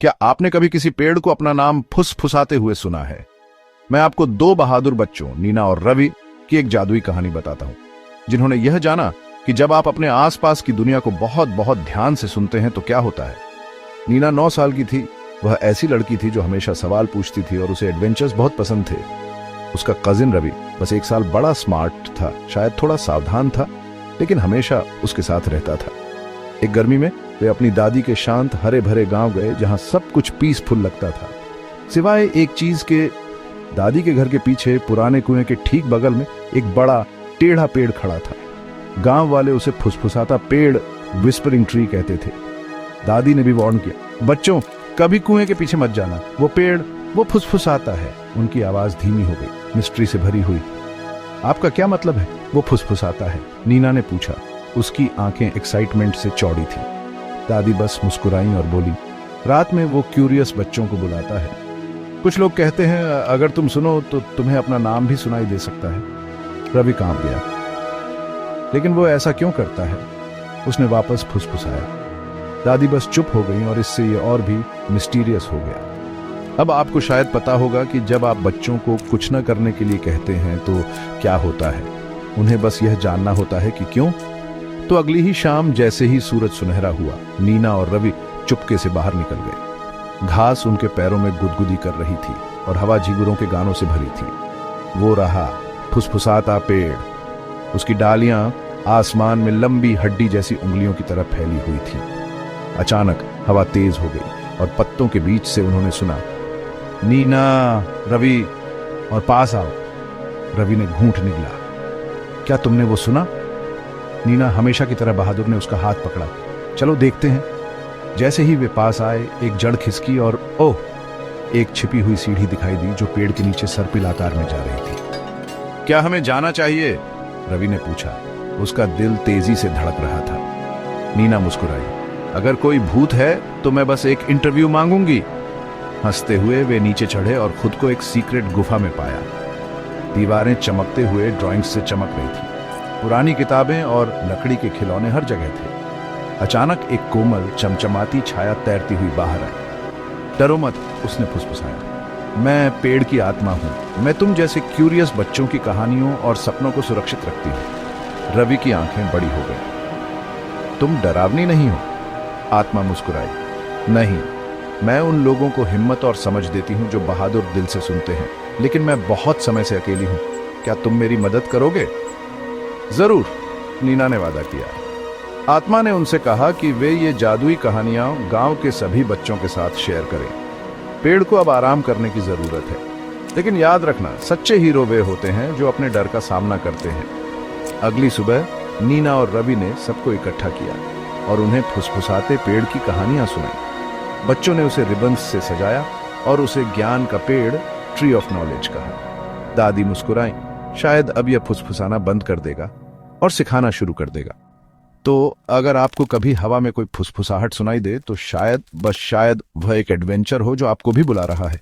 क्या आपने कभी किसी पेड़ को अपना नाम फुसफुसाते हुए सुना है? मैं आपको दो बहादुर बच्चों नीना और रवि की एक जादुई कहानी बताता हूं, जिन्होंने यह जाना कि जब आप अपने आसपास की दुनिया को बहुत बहुत ध्यान से सुनते हैं तो क्या होता है। नीना 9 साल की थी। वह ऐसी लड़की थी जो हमेशा सवाल पूछती थी और उसे एडवेंचर्स बहुत पसंद थे। उसका कजिन रवि बस 1 साल बड़ा स्मार्ट था, शायद थोड़ा सावधान था, लेकिन हमेशा उसके साथ रहता था। एक गर्मी में वे अपनी दादी के शांत हरे भरे गांव गए, जहां सब कुछ पीसफुल लगता था, सिवाय एक चीज के। दादी के घर के पीछे पुराने कुएं के ठीक बगल में एक बड़ा टेढ़ा पेड़ खड़ा था। गांव वाले उसे फुसफुसाता पेड़, विस्परिंग ट्री कहते थे। दादी ने भी वार्न किया, बच्चों कभी कुएं के पीछे मत जाना, वो पेड़ वो फुसफुसाता है। उनकी आवाज धीमी हो गई, मिस्ट्री से भरी हुई। आपका क्या मतलब है वो फुसफुसाता है? नीना ने पूछा। उसकी आंखें एक्साइटमेंट से चौड़ी थी। दादी बस मुस्कुराई और बोली, रात में वो क्यूरियस बच्चों को बुलाता है। कुछ लोग कहते हैं अगर तुम सुनो तो तुम्हें अपना नाम भी सुनाई दे सकता है। रवि कांप गया, लेकिन वो ऐसा क्यों करता है? उसने वापस फुसफुसाया। दादी बस चुप हो गई और इससे ये और भी मिस्टीरियस हो गया। अब आपको शायद पता होगा कि जब आप बच्चों को कुछ न करने के लिए कहते हैं तो क्या होता है। उन्हें बस यह जानना होता है कि क्यों। तो अगली ही शाम जैसे ही सूरज सुनहरा हुआ, नीना और रवि चुपके से बाहर निकल गए। घास उनके पैरों में गुदगुदी कर रही थी और हवा झींगुरों के गानों से भरी थी। वो रहा फुसफुसाता पेड़। उसकी डालियां आसमान में लंबी हड्डी जैसी उंगलियों की तरह फैली हुई थी। अचानक हवा तेज हो गई और पत्तों के बीच से उन्होंने सुना, नीना, रवि, और पास आओ। रवि ने घूंट निगला। क्या तुमने वो सुना? नीना हमेशा की तरह बहादुर ने उसका हाथ पकड़ा। चलो देखते हैं। जैसे ही वे पास आए, एक जड़ खिसकी और ओह, एक छिपी हुई सीढ़ी दिखाई दी जो पेड़ के नीचे सर्पिल आकार में जा रही थी। क्या हमें जाना चाहिए? रवि ने पूछा। उसका दिल तेजी से धड़क रहा था। नीना मुस्कुराई। अगर कोई भूत है तो मैं बस एक इंटरव्यू मांगूंगी। हंसते हुए वे नीचे चढ़े और खुद को एक सीक्रेट गुफा में पाया। दीवारें चमकते हुए ड्राइंग्स से चमक रही थी। पुरानी किताबें और लकड़ी के खिलौने हर जगह थे। अचानक एक कोमल चमचमाती छाया तैरती हुई बाहर आई। डरो मत, उसने फुसफुसाया। मैं पेड़ की आत्मा हूं। मैं तुम जैसे क्यूरियस बच्चों की कहानियों और सपनों को सुरक्षित रखती हूं। रवि की आंखें बड़ी हो गई। तुम डरावनी नहीं हो? आत्मा मुस्कुराई। नहीं, मैं उन लोगों को हिम्मत और समझ देती हूं जो बहादुर दिल से सुनते हैं, लेकिन मैं बहुत समय से अकेली हूं। क्या तुम मेरी मदद करोगे? जरूर, नीना ने वादा किया। आत्मा ने उनसे कहा कि वे ये जादुई कहानियां गांव के सभी बच्चों के साथ शेयर करें। पेड़ को अब आराम करने की जरूरत है, लेकिन याद रखना, सच्चे हीरो वे होते हैं जो अपने डर का सामना करते हैं। अगली सुबह नीना और रवि ने सबको इकट्ठा किया और उन्हें फुसफुसाते पेड़ की कहानियां सुनाई। बच्चों ने उसे रिबन्स से सजाया और उसे ज्ञान का पेड़, ट्री ऑफ नॉलेज कहा। दादी मुस्कुराई। शायद अब यह फुसफुसाना बंद कर देगा और सिखाना शुरू कर देगा। तो अगर आपको कभी हवा में कोई फुसफुसाहट सुनाई दे तो शायद, बस शायद, वह एक एडवेंचर हो जो आपको भी बुला रहा है।